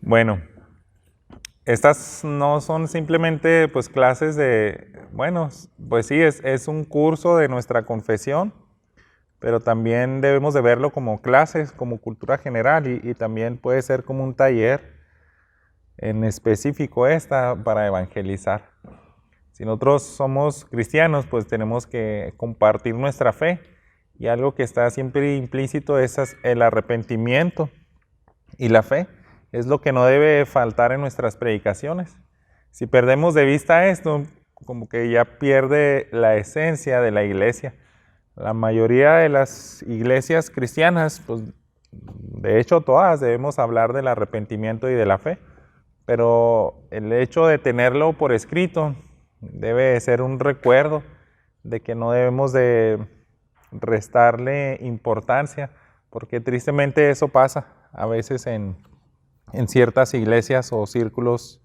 Bueno, estas no son simplemente pues clases pues sí, es un curso de nuestra confesión, pero también debemos de verlo como clases, como cultura general y también puede ser como un taller en específico para evangelizar. Si nosotros somos cristianos, pues tenemos que compartir nuestra fe y algo que está siempre implícito es el arrepentimiento y la fe. Es lo que no debe faltar en nuestras predicaciones. Si perdemos de vista esto, como que ya pierde la esencia de la iglesia. La mayoría de las iglesias cristianas, pues de hecho todas debemos hablar del arrepentimiento y de la fe, pero el hecho de tenerlo por escrito debe ser un recuerdo de que no debemos de restarle importancia, porque tristemente eso pasa a veces en ciertas iglesias o círculos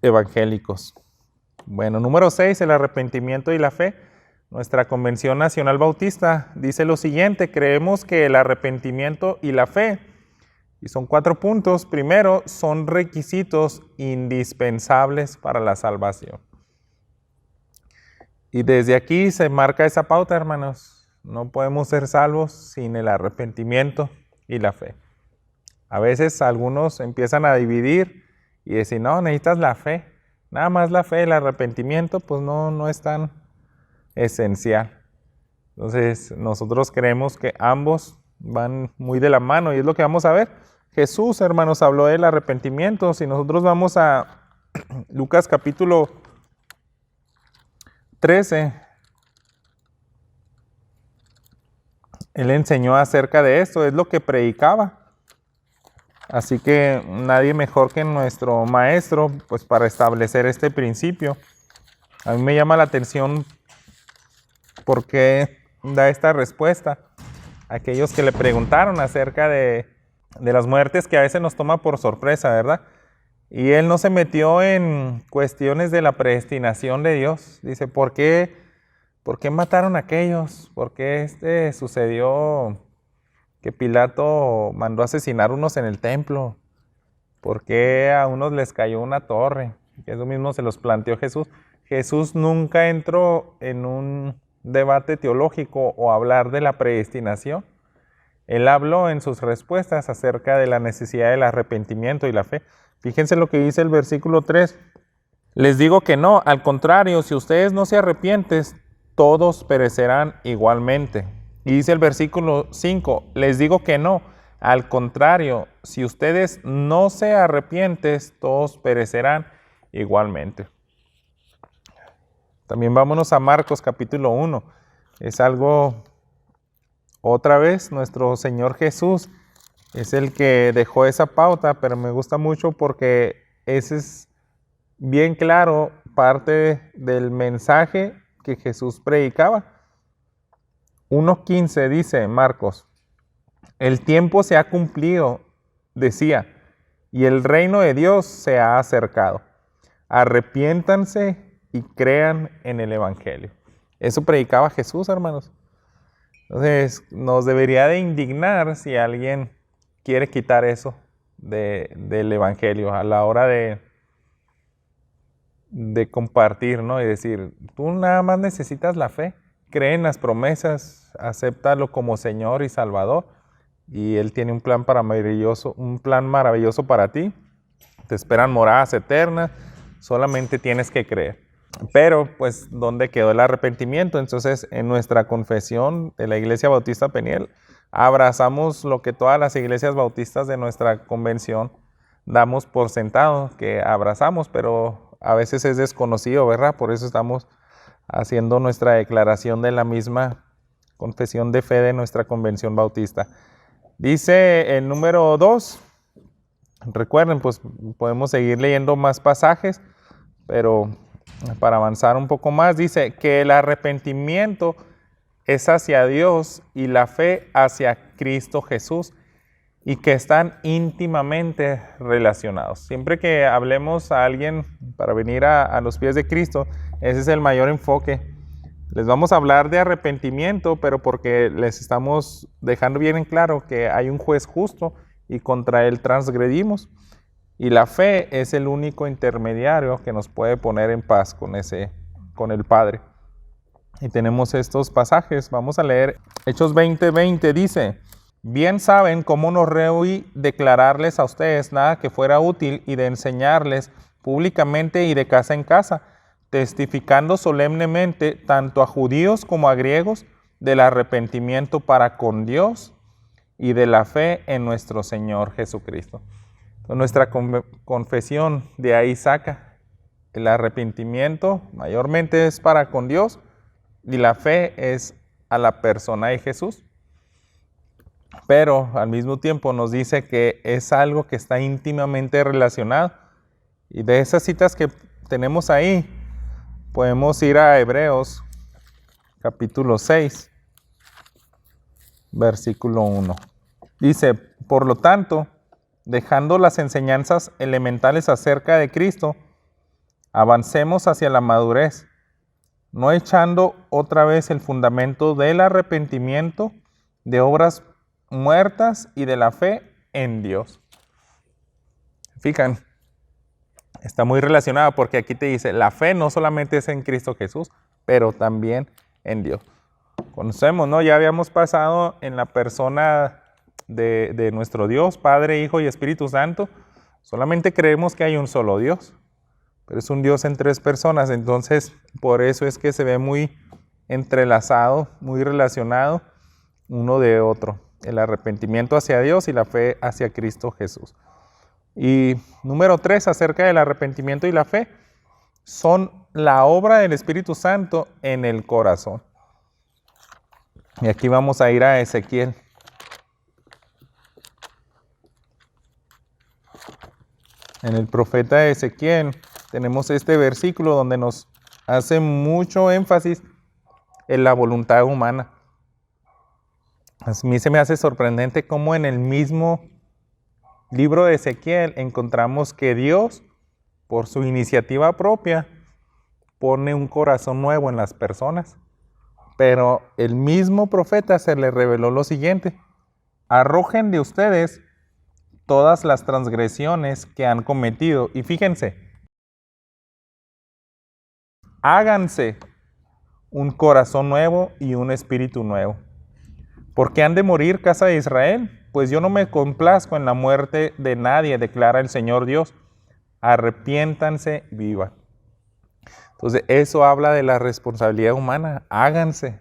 evangélicos. Bueno, número 6, el arrepentimiento y la fe. Nuestra Convención Nacional Bautista dice lo siguiente: creemos que el arrepentimiento y la fe, y son 4 puntos, primero, son requisitos indispensables para la salvación. Y desde aquí se marca esa pauta, hermanos. No podemos ser salvos sin el arrepentimiento y la fe. A veces algunos empiezan a dividir y decir, no, necesitas la fe. Nada más la fe, el arrepentimiento, pues no es tan esencial. Entonces, nosotros creemos que ambos van muy de la mano y es lo que vamos a ver. Jesús, hermanos, habló del arrepentimiento. Si nosotros vamos a Lucas capítulo 13, Él enseñó acerca de esto, es lo que predicaba. Así que nadie mejor que nuestro maestro, pues para establecer este principio. A mí me llama la atención por qué da esta respuesta. Aquellos que le preguntaron acerca de las muertes que a veces nos toma por sorpresa, ¿verdad? Y él no se metió en cuestiones de la predestinación de Dios. Dice, ¿por qué mataron a aquellos? ¿Por qué sucedió que Pilato mandó asesinar unos en el templo? ¿Por qué a unos les cayó una torre? Que eso mismo se los planteó Jesús. Jesús nunca entró en un debate teológico o hablar de la predestinación. Él habló en sus respuestas acerca de la necesidad del arrepentimiento y la fe. Fíjense lo que dice el versículo 3. Les digo que no, al contrario, si ustedes no se arrepienten, todos perecerán igualmente. Y dice el versículo 5, les digo que no, al contrario, si ustedes no se arrepienten, todos perecerán igualmente. También vámonos a Marcos capítulo 1. Es algo, otra vez, nuestro Señor Jesús es el que dejó esa pauta, pero me gusta mucho porque ese es bien claro parte del mensaje que Jesús predicaba. 1:15 dice Marcos, el tiempo se ha cumplido, decía, y el reino de Dios se ha acercado. Arrepiéntanse y crean en el Evangelio. Eso predicaba Jesús, hermanos. Entonces, nos debería de indignar si alguien quiere quitar eso del Evangelio a la hora de compartir, ¿no? Y decir, tú nada más necesitas la fe, cree en las promesas, acéptalo como Señor y Salvador, y Él tiene un plan maravilloso para ti. Te esperan moradas eternas, solamente tienes que creer. Pero, pues, ¿dónde quedó el arrepentimiento? Entonces, en nuestra confesión de la Iglesia Bautista Peniel, abrazamos lo que todas las iglesias bautistas de nuestra convención damos por sentado, que abrazamos, pero a veces es desconocido, ¿verdad? Por eso estamos haciendo nuestra declaración de la misma confesión de fe de nuestra convención bautista. Dice el número 2, recuerden, pues podemos seguir leyendo más pasajes, pero para avanzar un poco más, dice que el arrepentimiento es hacia Dios y la fe hacia Cristo Jesús, y que están íntimamente relacionados. Siempre que hablemos a alguien para venir a los pies de Cristo, ese es el mayor enfoque. Les vamos a hablar de arrepentimiento, pero porque les estamos dejando bien en claro que hay un juez justo y contra él transgredimos. Y la fe es el único intermediario que nos puede poner en paz con el Padre. Y tenemos estos pasajes. Vamos a leer Hechos 20:20. Dice: bien saben cómo no rehuí declararles a ustedes nada que fuera útil y de enseñarles públicamente y de casa en casa, testificando solemnemente tanto a judíos como a griegos del arrepentimiento para con Dios y de la fe en nuestro Señor Jesucristo. Entonces, nuestra confesión de ahí saca el arrepentimiento, mayormente es para con Dios, y la fe es a la persona de Jesús. Pero al mismo tiempo nos dice que es algo que está íntimamente relacionado. Y de esas citas que tenemos ahí, podemos ir a Hebreos capítulo 6, versículo 1. Dice: por lo tanto, dejando las enseñanzas elementales acerca de Cristo, avancemos hacia la madurez, no echando otra vez el fundamento del arrepentimiento, de obras muertas y de la fe en Dios. Fijan, está muy relacionado porque aquí te dice, la fe no solamente es en Cristo Jesús, pero también en Dios. Conocemos, ¿no? Ya habíamos pasado en la persona de nuestro Dios, Padre, Hijo y Espíritu Santo. Solamente creemos que hay un solo Dios, pero es un Dios en tres personas. Entonces, por eso es que se ve muy entrelazado, muy relacionado uno de otro. El arrepentimiento hacia Dios y la fe hacia Cristo Jesús. Y número 3, acerca del arrepentimiento y la fe, son la obra del Espíritu Santo en el corazón. Y aquí vamos a ir a Ezequiel. En el profeta Ezequiel tenemos este versículo donde nos hace mucho énfasis en la voluntad humana. A mí se me hace sorprendente cómo en el mismo libro de Ezequiel encontramos que Dios, por su iniciativa propia, pone un corazón nuevo en las personas. Pero el mismo profeta se le reveló lo siguiente: arrojen de ustedes todas las transgresiones que han cometido. Y fíjense, háganse un corazón nuevo y un espíritu nuevo. ¿Por qué han de morir, casa de Israel? Pues yo no me complazco en la muerte de nadie, declara el Señor Dios. Arrepiéntanse, vivan. Entonces, eso habla de la responsabilidad humana. Háganse.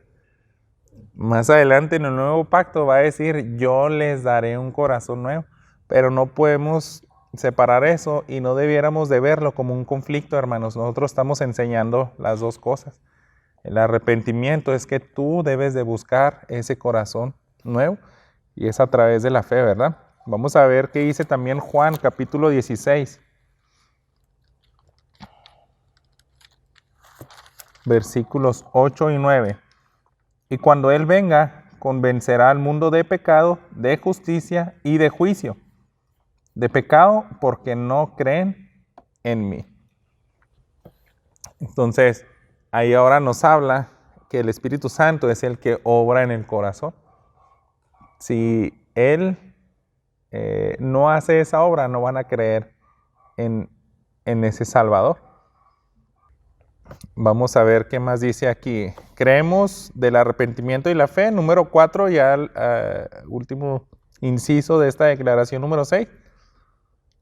Más adelante en el nuevo pacto va a decir, yo les daré un corazón nuevo. Pero no podemos separar eso y no debiéramos de verlo como un conflicto, hermanos. Nosotros estamos enseñando las dos cosas. El arrepentimiento es que tú debes de buscar ese corazón nuevo y es a través de la fe, ¿verdad? Vamos a ver qué dice también Juan capítulo 16. Versículos 8 y 9. Y cuando Él venga, convencerá al mundo de pecado, de justicia y de juicio. De pecado porque no creen en mí. Entonces, ahí ahora nos habla que el Espíritu Santo es el que obra en el corazón. Si Él no hace esa obra, no van a creer en ese Salvador. Vamos a ver qué más dice aquí. Creemos del arrepentimiento y la fe. Número 4, ya el último inciso de esta declaración número 6.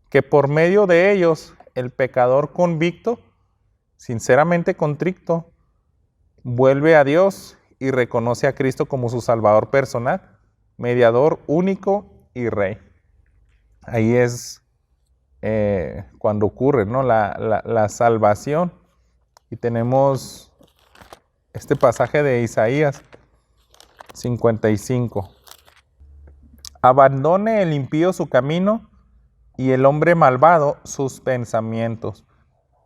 Que por medio de ellos el pecador convicto, sinceramente contrito, vuelve a Dios y reconoce a Cristo como su Salvador personal, mediador único y Rey. Ahí es cuando ocurre, ¿no? la salvación. Y tenemos este pasaje de Isaías 55. Abandone el impío su camino y el hombre malvado sus pensamientos,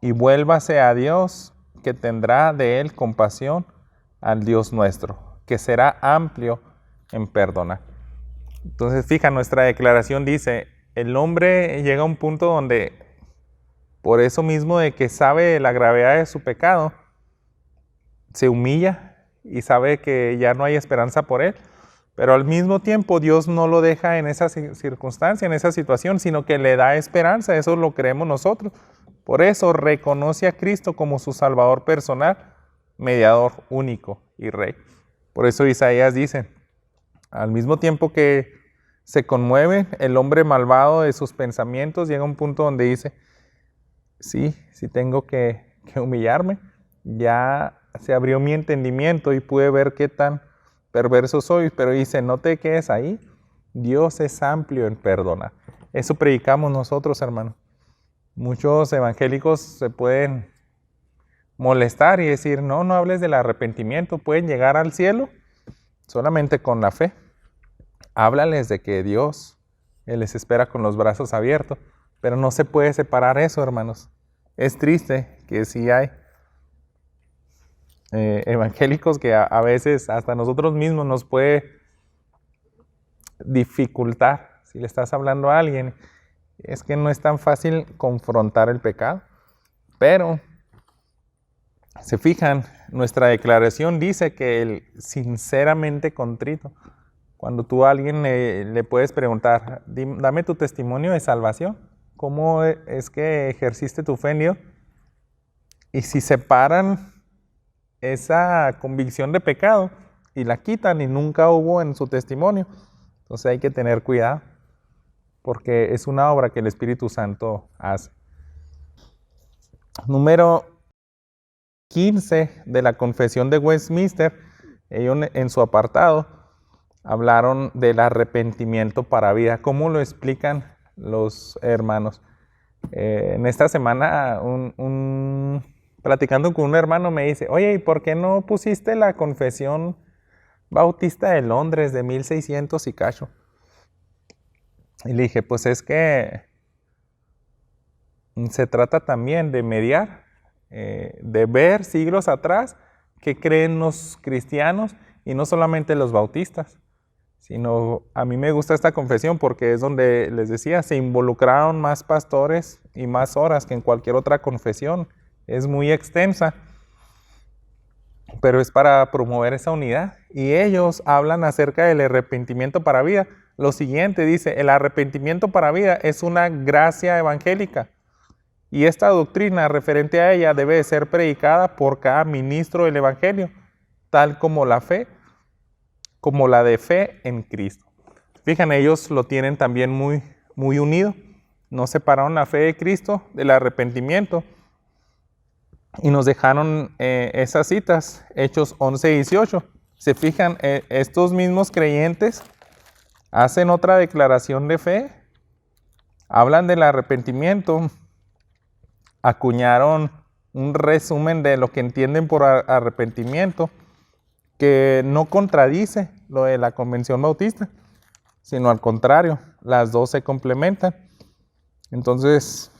y vuélvase a Dios, que tendrá de él compasión, al Dios nuestro, que será amplio en perdonar. Entonces, fija, nuestra declaración dice, el hombre llega a un punto donde, por eso mismo de que sabe la gravedad de su pecado, se humilla y sabe que ya no hay esperanza por él, Pero al mismo tiempo Dios no lo deja en esa circunstancia, en esa situación, sino que le da esperanza. Eso lo creemos nosotros. Por eso reconoce a Cristo como su Salvador personal, mediador único y Rey. Por eso Isaías dice, al mismo tiempo que se conmueve el hombre malvado de sus pensamientos, llega un punto donde dice, sí tengo que humillarme. Ya se abrió mi entendimiento y pude ver qué tan perverso soy, pero dice, no te quedes ahí. Dios es amplio en perdonar. Eso predicamos nosotros, hermano. Muchos evangélicos se pueden molestar y decir, no hables del arrepentimiento, pueden llegar al cielo solamente con la fe. Háblales de que Dios Él les espera con los brazos abiertos, pero no se puede separar eso, hermanos. Es triste que sí hay evangélicos que a veces hasta nosotros mismos nos puede dificultar. Si le estás hablando a alguien, es que no es tan fácil confrontar el pecado. Pero, se fijan, nuestra declaración dice que el sinceramente contrito. Cuando tú a alguien le puedes preguntar, dame tu testimonio de salvación, ¿cómo es que ejerciste tu fe en Dios? Y si separan esa convicción de pecado y la quitan y nunca hubo en su testimonio, entonces hay que tener cuidado, porque es una obra que el Espíritu Santo hace. Número 15 de la Confesión de Westminster, ellos en su apartado hablaron del arrepentimiento para vida. ¿Cómo lo explican los hermanos? En esta semana, platicando con un hermano me dice, oye, ¿y por qué no pusiste la Confesión Bautista de Londres de 1600 y cacho? Y le dije, pues es que se trata también de mediar, de ver siglos atrás qué creen los cristianos y no solamente los bautistas, sino a mí me gusta esta confesión porque es donde les decía, se involucraron más pastores y más horas que en cualquier otra confesión. Es muy extensa, pero es para promover esa unidad. Y ellos hablan acerca del arrepentimiento para vida. Lo siguiente dice, el arrepentimiento para vida es una gracia evangélica. Y esta doctrina referente a ella debe de ser predicada por cada ministro del evangelio, tal como la fe, como la de fe en Cristo. Fíjense, ellos lo tienen también muy, muy unido. No separaron la fe de Cristo del arrepentimiento. Y nos dejaron esas citas, Hechos 11 y 18. Se fijan, estos mismos creyentes hacen otra declaración de fe, hablan del arrepentimiento, acuñaron un resumen de lo que entienden por arrepentimiento, que no contradice lo de la Convención Bautista, sino al contrario, las dos se complementan. Entonces,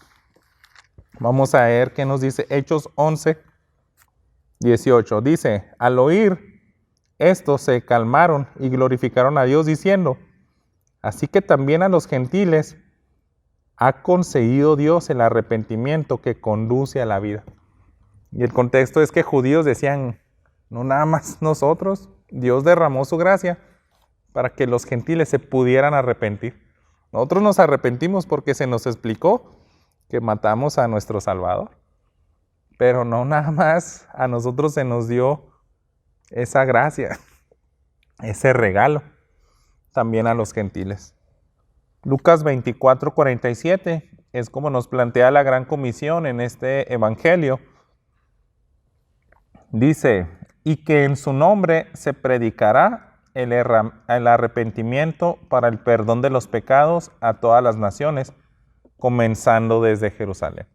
vamos a ver qué nos dice Hechos 11, 18. Dice, al oír esto se calmaron y glorificaron a Dios diciendo, así que también a los gentiles ha concedido Dios el arrepentimiento que conduce a la vida. Y el contexto es que judíos decían, no nada más nosotros, Dios derramó su gracia para que los gentiles se pudieran arrepentir. Nosotros nos arrepentimos porque se nos explicó que matamos a nuestro Salvador. Pero no nada más a nosotros se nos dio esa gracia, ese regalo, también a los gentiles. Lucas 24, 47 es como nos plantea la gran comisión en este evangelio. Dice, y que en su nombre se predicará el arrepentimiento para el perdón de los pecados a todas las naciones, comenzando desde Jerusalén.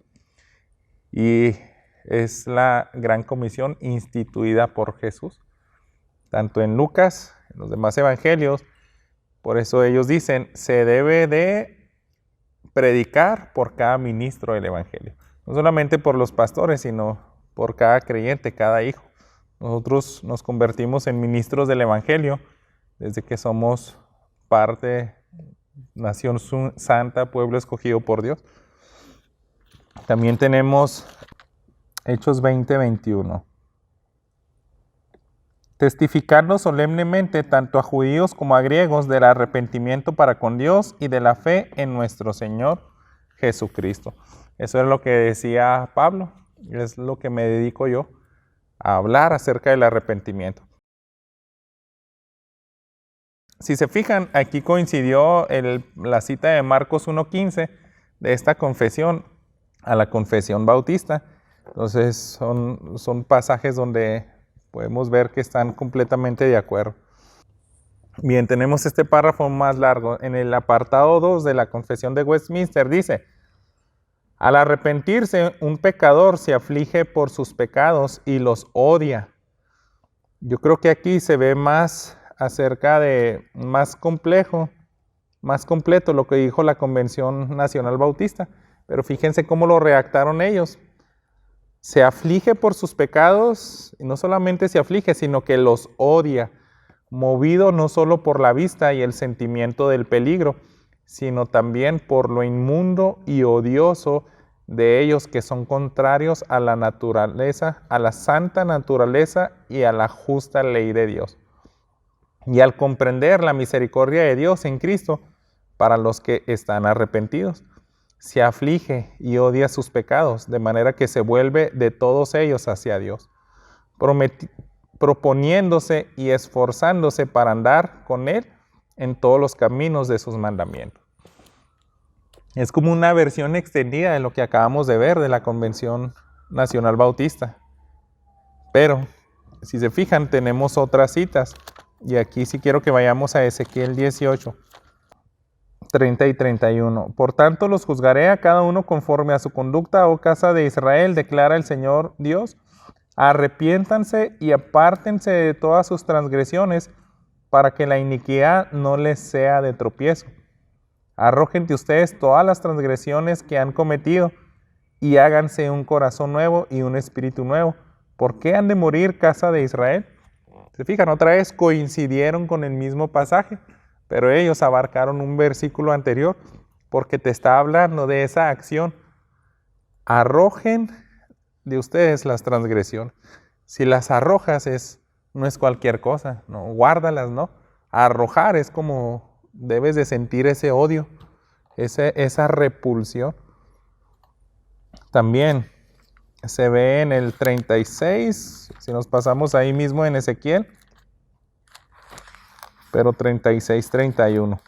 Y es la gran comisión instituida por Jesús, tanto en Lucas, en los demás evangelios. Por eso ellos dicen, se debe de predicar por cada ministro del evangelio. No solamente por los pastores, sino por cada creyente, cada hijo. Nosotros nos convertimos en ministros del evangelio desde que somos parte, nación santa, pueblo escogido por Dios. También tenemos Hechos 20, 21. testificando solemnemente tanto a judíos como a griegos del arrepentimiento para con Dios y de la fe en nuestro Señor Jesucristo. Eso es lo que decía Pablo, es lo que me dedico yo, a hablar acerca del arrepentimiento. Si se fijan, aquí coincidió la cita de Marcos 1:15 de esta confesión a la confesión bautista. Entonces son pasajes donde podemos ver que están completamente de acuerdo. Bien, tenemos este párrafo más largo. En el apartado 2 de la confesión de Westminster dice: al arrepentirse, un pecador se aflige por sus pecados y los odia. Yo creo que aquí se ve más acerca de, más completo lo que dijo la Convención Nacional Bautista. Pero fíjense cómo lo redactaron ellos. Se aflige por sus pecados, y no solamente se aflige, sino que los odia, movido no solo por la vista y el sentimiento del peligro, sino también por lo inmundo y odioso de ellos, que son contrarios a la naturaleza, a la santa naturaleza y a la justa ley de Dios. Y al comprender la misericordia de Dios en Cristo para los que están arrepentidos, se aflige y odia sus pecados, de manera que se vuelve de todos ellos hacia Dios, proponiéndose y esforzándose para andar con Él en todos los caminos de sus mandamientos. Es como una versión extendida de lo que acabamos de ver de la Convención Nacional Bautista. Pero, si se fijan, tenemos otras citas. Y aquí sí quiero que vayamos a Ezequiel 18, 30 y 31. Por tanto, los juzgaré a cada uno conforme a su conducta, oh casa de Israel, declara el Señor Dios. Arrepiéntanse y apártense de todas sus transgresiones, para que la iniquidad no les sea de tropiezo. Arrojen de ustedes todas las transgresiones que han cometido, y háganse un corazón nuevo y un espíritu nuevo. ¿Por qué han de morir, casa de Israel? Se fijan, otra vez coincidieron con el mismo pasaje, pero ellos abarcaron un versículo anterior, porque te está hablando de esa acción. Arrojen de ustedes las transgresiones. Si las arrojas no es cualquier cosa, no, guárdalas, ¿no? Arrojar es como debes de sentir ese odio, esa repulsión. También se ve en el 36, si nos pasamos ahí mismo en Ezequiel, pero 36, 31.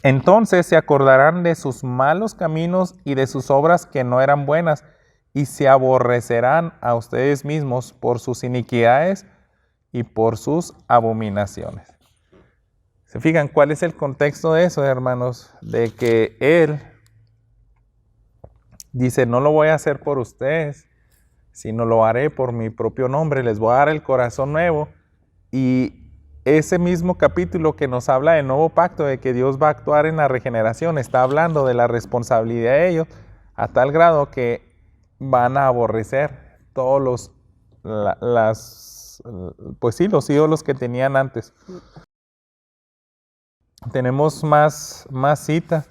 Entonces se acordarán de sus malos caminos y de sus obras que no eran buenas, y se aborrecerán a ustedes mismos por sus iniquidades y por sus abominaciones. ¿Se fijan cuál es el contexto de eso, hermanos? De que Él dice, no lo voy a hacer por ustedes, sino lo haré por mi propio nombre. Les voy a dar el corazón nuevo. Y ese mismo capítulo que nos habla del nuevo pacto, de que Dios va a actuar en la regeneración, está hablando de la responsabilidad de ellos, a tal grado que van a aborrecer todos los ídolos que tenían antes. Tenemos más citas.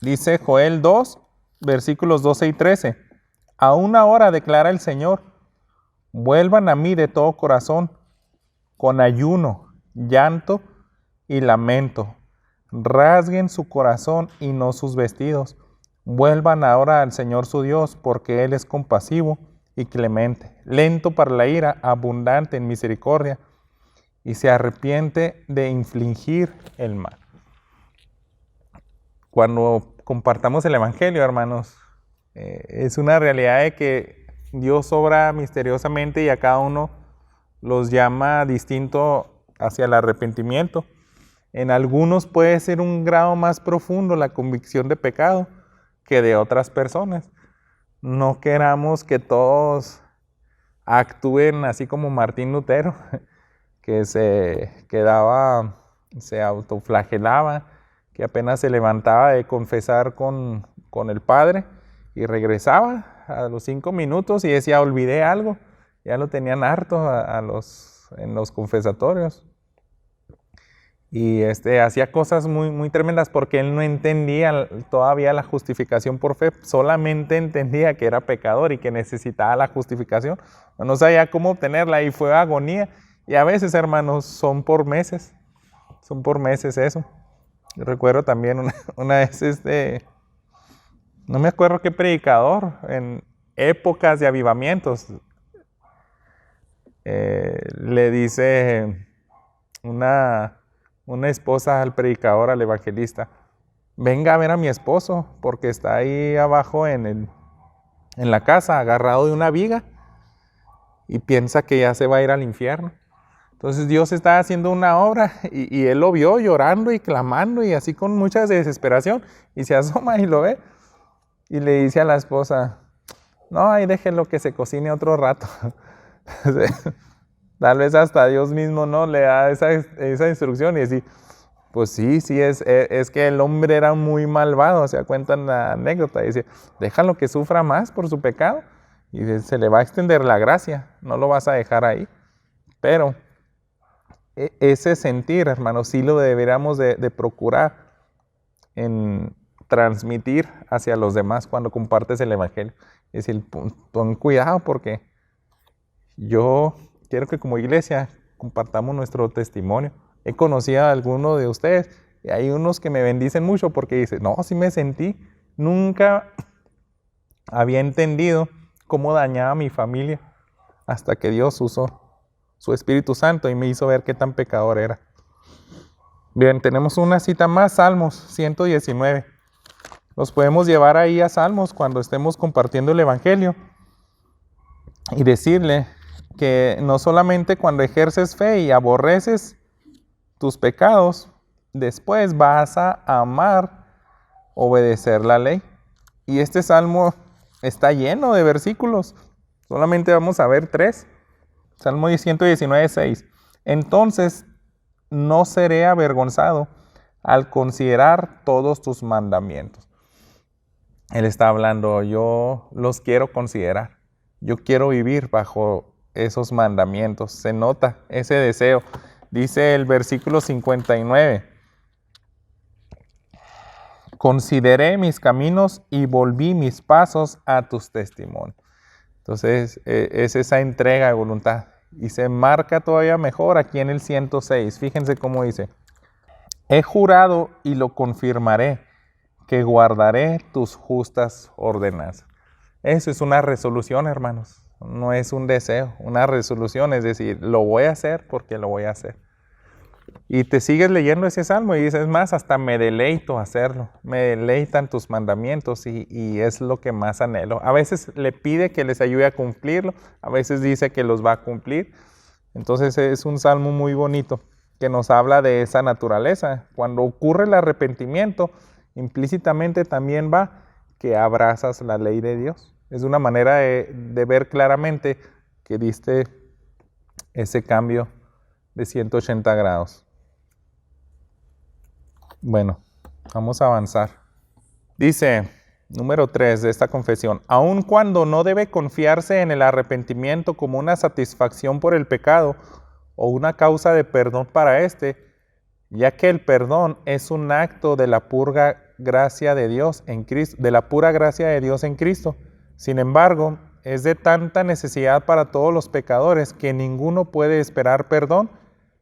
Dice Joel 2, versículos 12 y 13. Aún ahora declara el Señor, vuelvan a mí de todo corazón, con ayuno, llanto y lamento. Rasguen su corazón y no sus vestidos. Vuelvan ahora al Señor su Dios, porque Él es compasivo y clemente, lento para la ira, abundante en misericordia, y se arrepiente de infligir el mal. Cuando compartamos el Evangelio, hermanos, es una realidad de que Dios obra misteriosamente y a cada uno los llama distinto hacia el arrepentimiento. En algunos puede ser un grado más profundo la convicción de pecado que de otras personas. No queramos que todos actúen así como Martín Lutero, que se autoflagelaba, que apenas se levantaba de confesar con el Padre y regresaba a los 5 minutos y decía, olvidé algo. Ya lo tenían harto en los confesatorios. Y hacía cosas muy, muy tremendas porque él no entendía todavía la justificación por fe, solamente entendía que era pecador y que necesitaba la justificación. No sabía cómo obtenerla y fue agonía. Y a veces, hermanos, son por meses eso. Yo recuerdo también una vez, no me acuerdo qué predicador, en épocas de avivamientos, le dice una esposa al predicador, al evangelista: venga a ver a mi esposo, porque está ahí abajo en la casa, agarrado de una viga, y piensa que ya se va a ir al infierno. Entonces Dios está haciendo una obra, y él lo vio llorando y clamando, y así con mucha desesperación, y se asoma y lo ve, y le dice a la esposa: no, ahí déjenlo que se cocine otro rato. Tal vez hasta Dios mismo no le da esa instrucción, y decir, pues sí, es que el hombre era muy malvado. O sea, cuentan la anécdota, dice, déjalo que sufra más por su pecado, y se le va a extender la gracia, no lo vas a dejar ahí. Pero ese sentir, hermanos, sí lo deberíamos de procurar en transmitir hacia los demás cuando compartes el evangelio. Es decir, pon cuidado, porque yo quiero que como iglesia compartamos nuestro testimonio. He conocido a algunos de ustedes, y hay unos que me bendicen mucho porque dicen, no, sí me sentí, nunca había entendido cómo dañaba a mi familia, hasta que Dios usó su Espíritu Santo y me hizo ver qué tan pecador era. Bien, tenemos una cita más, Salmos 119. Nos podemos llevar ahí a Salmos cuando estemos compartiendo el evangelio y decirle que no solamente cuando ejerces fe y aborreces tus pecados, después vas a amar obedecer la ley. Y este salmo está lleno de versículos. Solamente vamos a ver 3. Salmo 119, 6. Entonces no seré avergonzado al considerar todos tus mandamientos. Él está hablando, yo los quiero considerar. Yo quiero vivir bajo esos mandamientos. Se nota ese deseo. Dice el versículo 59. Consideré mis caminos y volví mis pasos a tus testimonios. Entonces, es esa entrega de voluntad. Y se marca todavía mejor aquí en el 106. Fíjense cómo dice. He jurado y lo confirmaré, que guardaré tus justas ordenanzas. Eso es una resolución, hermanos. No es un deseo, una resolución. Es decir, lo voy a hacer porque lo voy a hacer. Y te sigues leyendo ese salmo y dices, más, hasta me deleito hacerlo. Me deleitan tus mandamientos y es lo que más anhelo. A veces le pide que les ayude a cumplirlo, a veces dice que los va a cumplir. Entonces es un salmo muy bonito que nos habla de esa naturaleza. Cuando ocurre el arrepentimiento, implícitamente también va que abrazas la ley de Dios. Es una manera de ver claramente que diste ese cambio de 180 grados. Bueno, vamos a avanzar. Dice, número 3 de esta confesión, aun cuando no debe confiarse en el arrepentimiento como una satisfacción por el pecado o una causa de perdón para ya que el perdón es un acto de la pura gracia de Dios en Cristo, Sin embargo, es de tanta necesidad para todos los pecadores que ninguno puede esperar perdón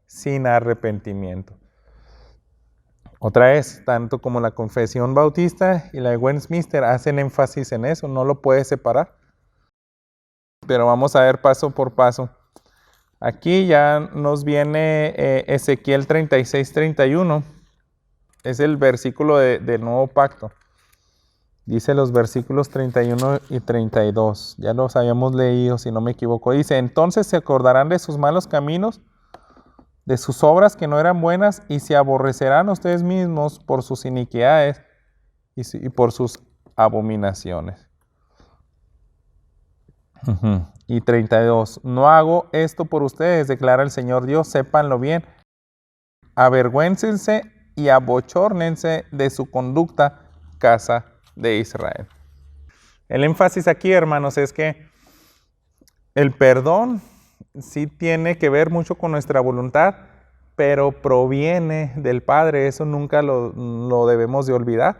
sin arrepentimiento. Otra vez, tanto como la confesión bautista y la de Westminster hacen énfasis en eso, no lo puedes separar. Pero vamos a ver paso por paso. Aquí ya nos viene Ezequiel 36, 31. Es el versículo del nuevo pacto. Dice los versículos 31 y 32. Ya los habíamos leído, si no me equivoco. Dice, entonces se acordarán de sus malos caminos, de sus obras que no eran buenas, y se aborrecerán ustedes mismos por sus iniquidades y por sus abominaciones. Y 32. No hago esto por ustedes, declara el Señor Dios, sépanlo bien. Avergüéncense y abochórnense de su conducta, casa de Israel. El énfasis aquí, hermanos, es que el perdón sí tiene que ver mucho con nuestra voluntad, pero proviene del Padre. Eso nunca lo debemos de olvidar.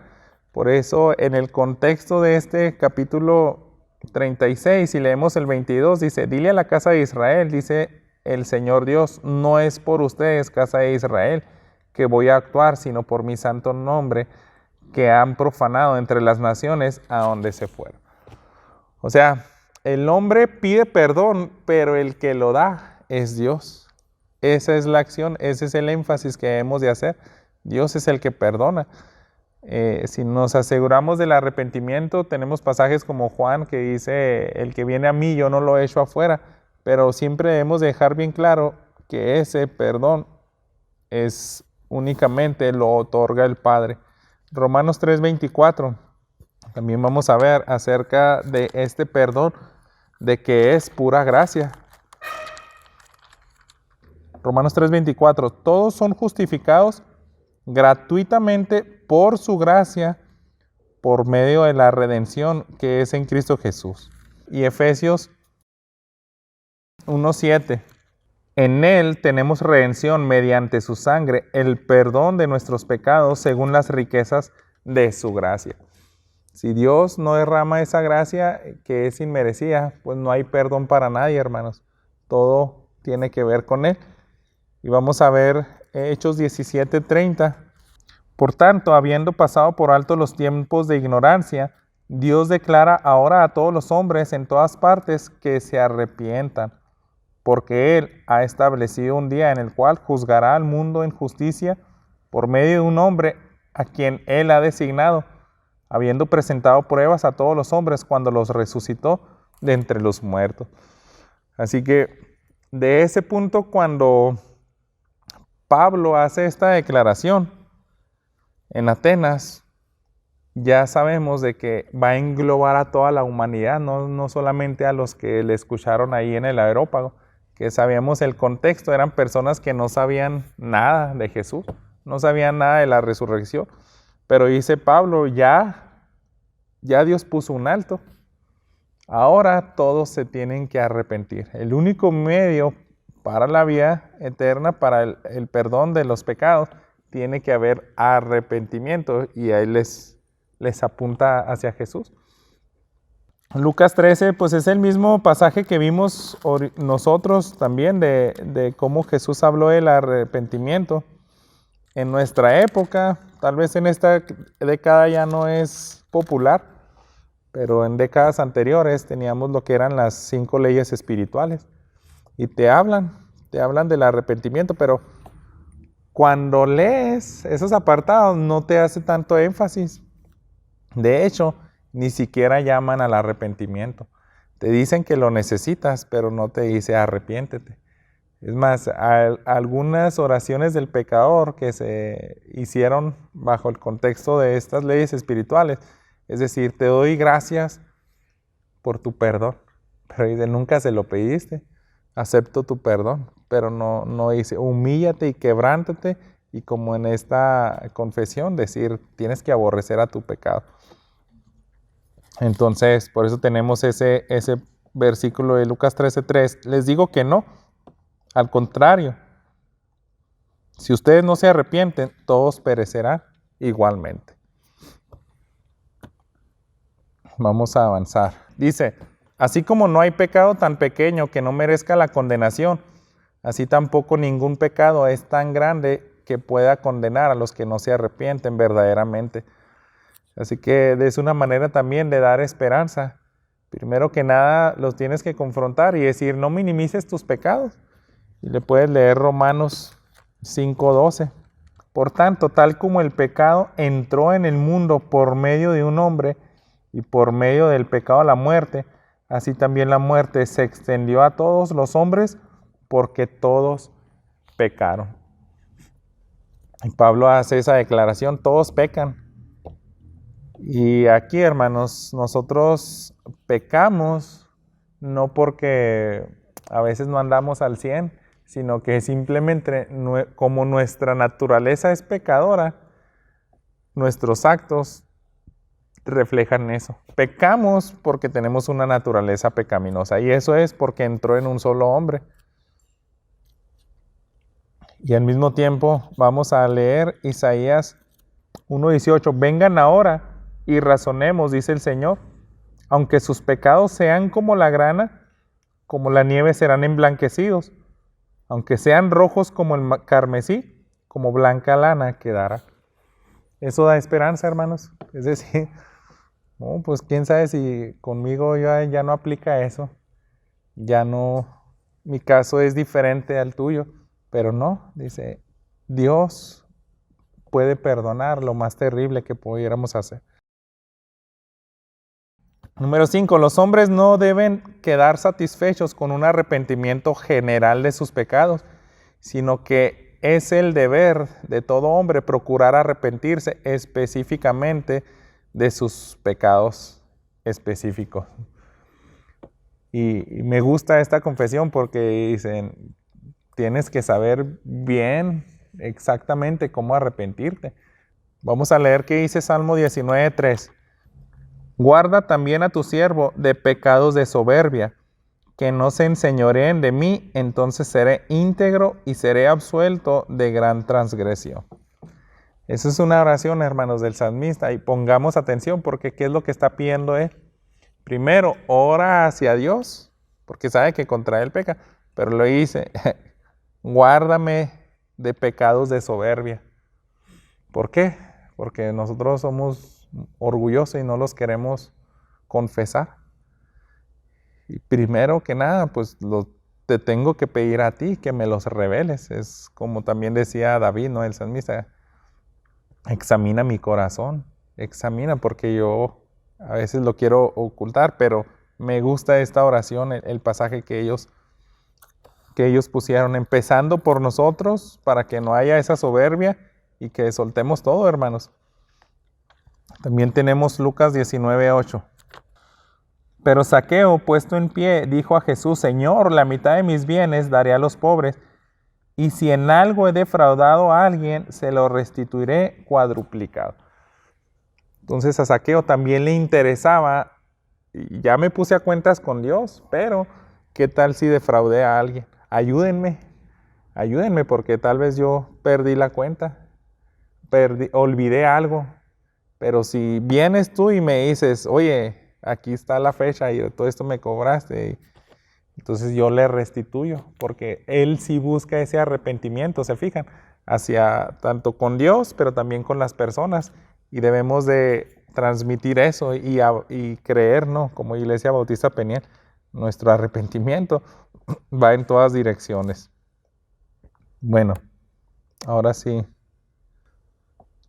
Por eso, en el contexto de este capítulo 36, si leemos el 22, dice, dile a la casa de Israel, dice el Señor Dios, no es por ustedes, casa de Israel, que voy a actuar, sino por mi santo nombre, que han profanado entre las naciones a donde se fueron. O sea, el hombre pide perdón, pero el que lo da es Dios. Esa es la acción, ese es el énfasis que debemos de hacer. Dios es el que perdona. Si nos aseguramos del arrepentimiento, tenemos pasajes como Juan que dice, el que viene a mí yo no lo echo afuera, pero siempre debemos dejar bien claro que ese perdón es únicamente lo otorga el Padre. Romanos 3:24, también vamos a ver acerca de este perdón, de que es pura gracia. Romanos 3:24, todos son justificados gratuitamente por su gracia, por medio de la redención que es en Cristo Jesús. Y Efesios 1:7, en Él tenemos redención mediante su sangre, el perdón de nuestros pecados según las riquezas de su gracia. Si Dios no derrama esa gracia que es inmerecida, pues no hay perdón para nadie, hermanos. Todo tiene que ver con Él. Y vamos a ver Hechos 17:30. Por tanto, habiendo pasado por alto los tiempos de ignorancia, Dios declara ahora a todos los hombres en todas partes que se arrepientan, porque Él ha establecido un día en el cual juzgará al mundo en justicia por medio de un hombre a quien Él ha designado, habiendo presentado pruebas a todos los hombres cuando los resucitó de entre los muertos. Así que de ese punto, cuando Pablo hace esta declaración en Atenas, ya sabemos de que va a englobar a toda la humanidad, no solamente a los que le escucharon ahí en el Areópago, que sabíamos el contexto, eran personas que no sabían nada de Jesús, no sabían nada de la resurrección, pero dice Pablo, ya Dios puso un alto, ahora todos se tienen que arrepentir. El único medio para la vida eterna, para el perdón de los pecados, tiene que haber arrepentimiento, y ahí les apunta hacia Jesús. Lucas 13, pues es el mismo pasaje que vimos nosotros también de cómo Jesús habló del arrepentimiento. En nuestra época, tal vez en esta década ya no es popular, pero en décadas anteriores teníamos lo que eran las 5 leyes espirituales. Y te hablan del arrepentimiento, pero cuando lees esos apartados no te hace tanto énfasis. De hecho, ni siquiera llaman al arrepentimiento. Te dicen que lo necesitas, pero no te dice arrepiéntete. Es más, algunas oraciones del pecador que se hicieron bajo el contexto de estas leyes espirituales, es decir, te doy gracias por tu perdón, pero dice, nunca se lo pediste, acepto tu perdón, pero no dice, humíllate y quebrántate, y como en esta confesión, decir, tienes que aborrecer a tu pecado. Entonces, por eso tenemos ese versículo de Lucas 13:3. Les digo que no, al contrario, si ustedes no se arrepienten, todos perecerán igualmente. Vamos a avanzar. Dice, así como no hay pecado tan pequeño que no merezca la condenación, así tampoco ningún pecado es tan grande que pueda condenar a los que no se arrepienten verdaderamente. Así que es una manera también de dar esperanza. Primero que nada, los tienes que confrontar y decir, no minimices tus pecados. Y le puedes leer Romanos 5:12. Por tanto, tal como el pecado entró en el mundo por medio de un hombre, y por medio del pecado la muerte, así también la muerte se extendió a todos los hombres, porque todos pecaron. Y Pablo hace esa declaración, todos pecan. Y aquí, hermanos, nosotros pecamos no porque a veces no andamos al 100, sino que simplemente como nuestra naturaleza es pecadora, nuestros actos reflejan eso. Pecamos porque tenemos una naturaleza pecaminosa, y eso es porque entró en un solo hombre. Y al mismo tiempo vamos a leer Isaías 1:18. Vengan ahora y razonemos, dice el Señor. Aunque sus pecados sean como la grana, como la nieve serán emblanquecidos. Aunque sean rojos como el carmesí, como blanca lana quedará. Eso da esperanza, hermanos. Es decir, no, pues quién sabe si conmigo ya no aplica eso. Ya no, mi caso es diferente al tuyo. Pero no, dice, Dios puede perdonar lo más terrible que pudiéramos hacer. Número 5. Los hombres no deben quedar satisfechos con un arrepentimiento general de sus pecados, sino que es el deber de todo hombre procurar arrepentirse específicamente de sus pecados específicos. Y me gusta esta confesión porque dicen, tienes que saber bien exactamente cómo arrepentirte. Vamos a leer qué dice Salmo 19:3. Guarda también a tu siervo de pecados de soberbia, que no se enseñoreen de mí, entonces seré íntegro y seré absuelto de gran transgresión. Esa es una oración, hermanos, del salmista, y pongamos atención porque ¿qué es lo que está pidiendo él? Primero, ora hacia Dios, porque sabe que contra él peca, pero lo dice, guárdame de pecados de soberbia. ¿Por qué? Porque nosotros somos orgullosos y no los queremos confesar. Y primero que nada, pues te tengo que pedir a ti que me los reveles. Es como también decía David, ¿no? El salmista, examina mi corazón, examina, porque yo a veces lo quiero ocultar, pero me gusta esta oración, el pasaje que ellos pusieron, empezando por nosotros, para que no haya esa soberbia y que soltemos todo, hermanos. También tenemos Lucas 19:8. Pero Zaqueo, puesto en pie, dijo a Jesús, Señor, la mitad de mis bienes daré a los pobres, y si en algo he defraudado a alguien, se lo restituiré cuadruplicado. Entonces a Zaqueo también le interesaba, y ya me puse a cuentas con Dios, pero ¿qué tal si defraudé a alguien? Ayúdenme porque tal vez yo perdí la cuenta, olvidé algo. Pero si vienes tú y me dices, oye, aquí está la fecha y todo esto me cobraste, entonces yo le restituyo, porque él sí busca ese arrepentimiento, ¿se fijan? Hacia tanto con Dios, pero también con las personas. Y debemos de transmitir eso y creer, ¿no? Como Iglesia Bautista Peniel, nuestro arrepentimiento va en todas direcciones. Bueno, ahora sí.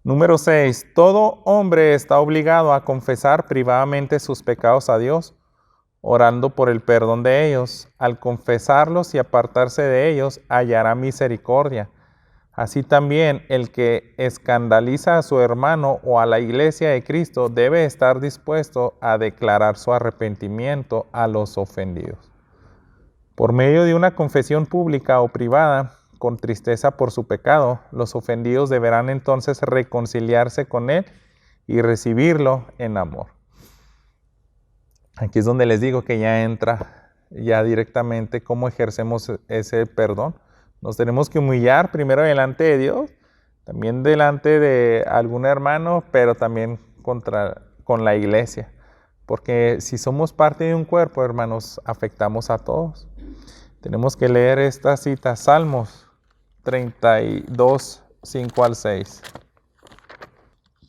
Número 6. Todo hombre está obligado a confesar privadamente sus pecados a Dios, orando por el perdón de ellos. Al confesarlos y apartarse de ellos, hallará misericordia. Así también el que escandaliza a su hermano o a la iglesia de Cristo debe estar dispuesto a declarar su arrepentimiento a los ofendidos. Por medio de una confesión pública o privada, con tristeza por su pecado, los ofendidos deberán entonces reconciliarse con él y recibirlo en amor. Aquí es donde les digo que ya entra ya directamente cómo ejercemos ese perdón. Nos tenemos que humillar primero delante de Dios, también delante de algún hermano, pero también con la iglesia. Porque si somos parte de un cuerpo, hermanos, afectamos a todos. Tenemos que leer esta cita, Salmos 32, 5 al 6.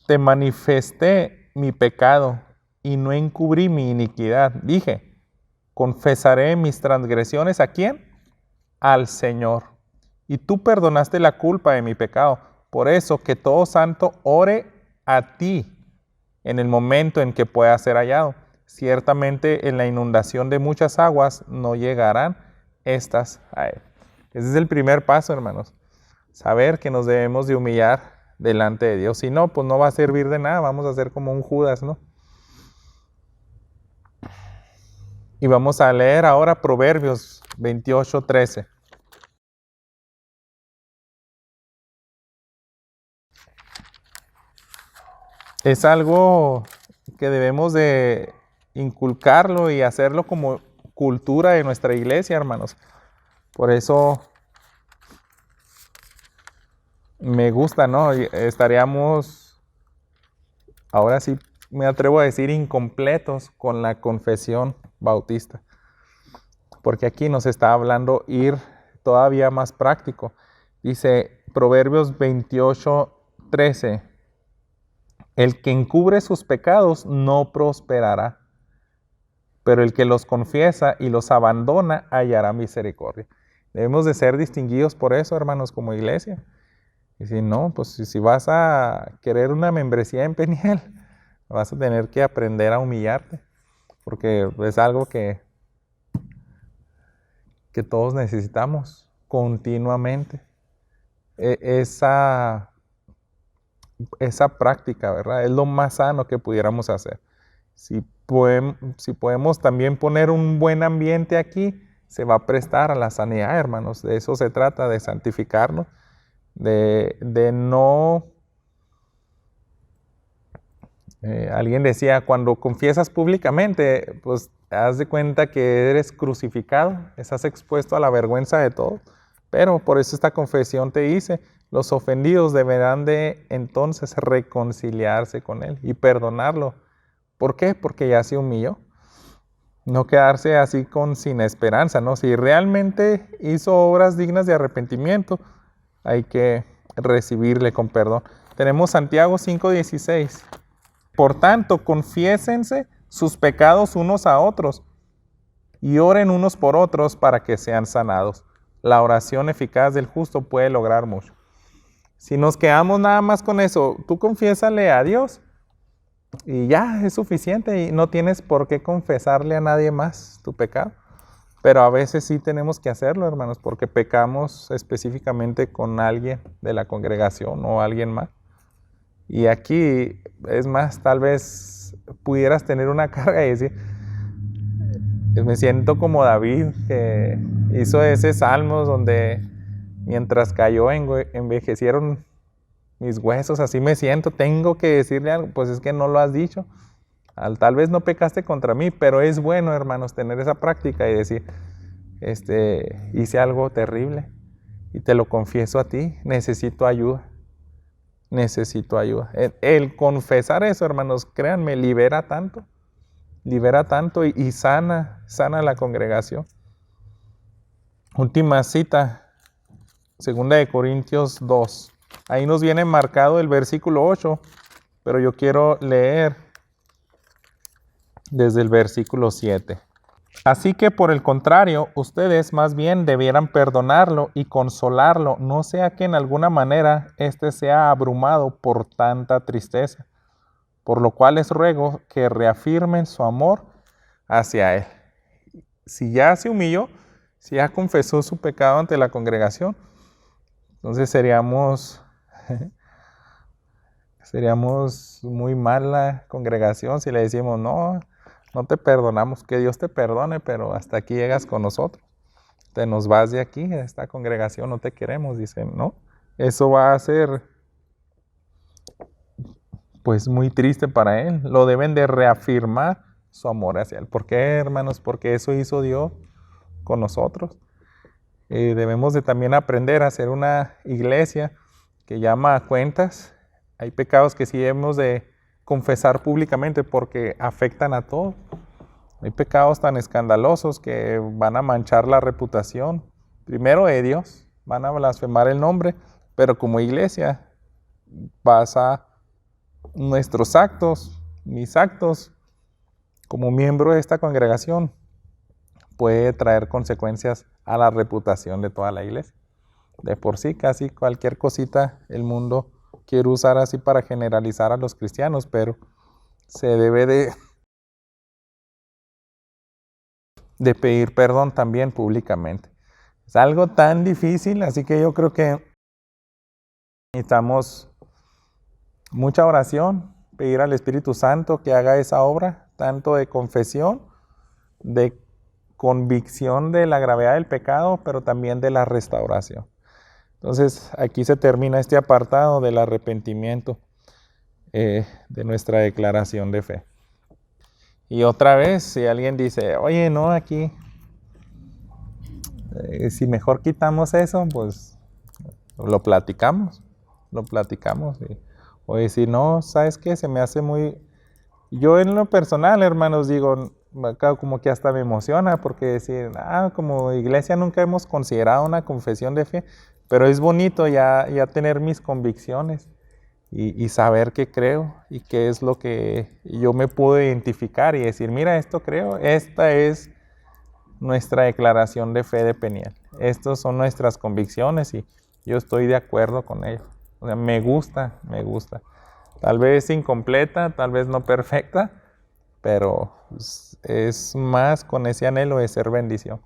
Te manifesté mi pecado y no encubrí mi iniquidad. Dije, confesaré mis transgresiones, ¿a quién? Al Señor. Y tú perdonaste la culpa de mi pecado. Por eso que todo santo ore a ti en el momento en que pueda ser hallado. Ciertamente en la inundación de muchas aguas no llegarán estas a él. Ese es el primer paso, hermanos. Saber que nos debemos de humillar delante de Dios. Si no, pues no va a servir de nada. Vamos a ser como un Judas, ¿no? Y vamos a leer ahora Proverbios 28:13. Es algo que debemos de inculcarlo y hacerlo como cultura de nuestra iglesia, hermanos. Por eso me gusta, ¿no? Estaríamos, ahora sí me atrevo a decir, incompletos con la confesión bautista. Porque aquí nos está hablando ir todavía más práctico. Dice Proverbios 28:13, el que encubre sus pecados no prosperará, pero el que los confiesa y los abandona hallará misericordia. Debemos de ser distinguidos por eso, hermanos, como iglesia. Y si no, pues si vas a querer una membresía en Peniel, vas a tener que aprender a humillarte, porque es algo que todos necesitamos continuamente. Esa práctica, ¿verdad? Es lo más sano que pudiéramos hacer. Si podemos también poner un buen ambiente aquí, se va a prestar a la sanidad, hermanos. De eso se trata, de santificarnos, de no... alguien decía, cuando confiesas públicamente, pues haz de cuenta que eres crucificado, estás expuesto a la vergüenza de todo. Pero por eso esta confesión te dice, los ofendidos deberán de entonces reconciliarse con él y perdonarlo. ¿Por qué? Porque ya se humilló. No quedarse así sin esperanza, ¿no? Si realmente hizo obras dignas de arrepentimiento, hay que recibirle con perdón. Tenemos Santiago 5:16. Por tanto, confiésense sus pecados unos a otros y oren unos por otros para que sean sanados. La oración eficaz del justo puede lograr mucho. Si nos quedamos nada más con eso, tú confiésale a Dios y ya es suficiente y no tienes por qué confesarle a nadie más tu pecado. Pero a veces sí tenemos que hacerlo, hermanos, porque pecamos específicamente con alguien de la congregación o alguien más. Y aquí, es más, tal vez pudieras tener una carga y decir, me siento como David, que hizo ese salmo donde mientras cayó envejecieron mis huesos, así me siento, tengo que decirle algo, pues es que no lo has dicho. Tal vez no pecaste contra mí, pero es bueno, hermanos, tener esa práctica y decir, hice algo terrible y te lo confieso a ti, necesito ayuda. Necesito ayuda. El confesar eso, hermanos, créanme, libera tanto y sana la congregación. Última cita, 2 Corintios 2. Ahí nos viene marcado el versículo 8, pero yo quiero leer desde el versículo 7. Así que por el contrario, ustedes más bien debieran perdonarlo y consolarlo, no sea que en alguna manera éste sea abrumado por tanta tristeza, por lo cual les ruego que reafirmen su amor hacia él. Si ya se humilló, si ya confesó su pecado ante la congregación, entonces seríamos muy mala congregación si le decimos, no te perdonamos, que Dios te perdone, pero hasta aquí llegas con nosotros. Te nos vas de aquí, de esta congregación, no te queremos. Dicen, no, eso va a ser pues muy triste para él. Lo deben de reafirmar su amor hacia él. ¿Por qué, hermanos? Porque eso hizo Dios con nosotros. Debemos de también aprender a ser una iglesia que llama a cuentas. Hay pecados que sí debemos de confesar públicamente porque afectan a todos. Hay pecados tan escandalosos que van a manchar la reputación, primero de Dios, van a blasfemar el nombre, pero como iglesia nuestros actos, mis actos, como miembro de esta congregación, puede traer consecuencias a la reputación de toda la iglesia. De por sí, casi cualquier cosita el mundo quiere usar así para generalizar a los cristianos, pero se debe de pedir perdón también públicamente. Es algo tan difícil, así que yo creo que necesitamos mucha oración, pedir al Espíritu Santo que haga esa obra, tanto de confesión, de convicción de la gravedad del pecado, pero también de la restauración. Entonces, aquí se termina este apartado del arrepentimiento de nuestra declaración de fe. Y otra vez, si alguien dice, oye, no, aquí, si mejor quitamos eso, pues lo platicamos. O decir, no, ¿sabes qué? Se me hace muy... Yo en lo personal, hermanos, digo, acá como que hasta me emociona porque decir, como iglesia nunca hemos considerado una confesión de fe, pero es bonito ya tener mis convicciones y saber qué creo y qué es lo que yo me puedo identificar y decir, mira, esto creo, esta es nuestra declaración de fe de Peniel. Estas son nuestras convicciones y yo estoy de acuerdo con ello. O sea, me gusta. Tal vez incompleta, tal vez no perfecta, pero es más con ese anhelo de ser bendición.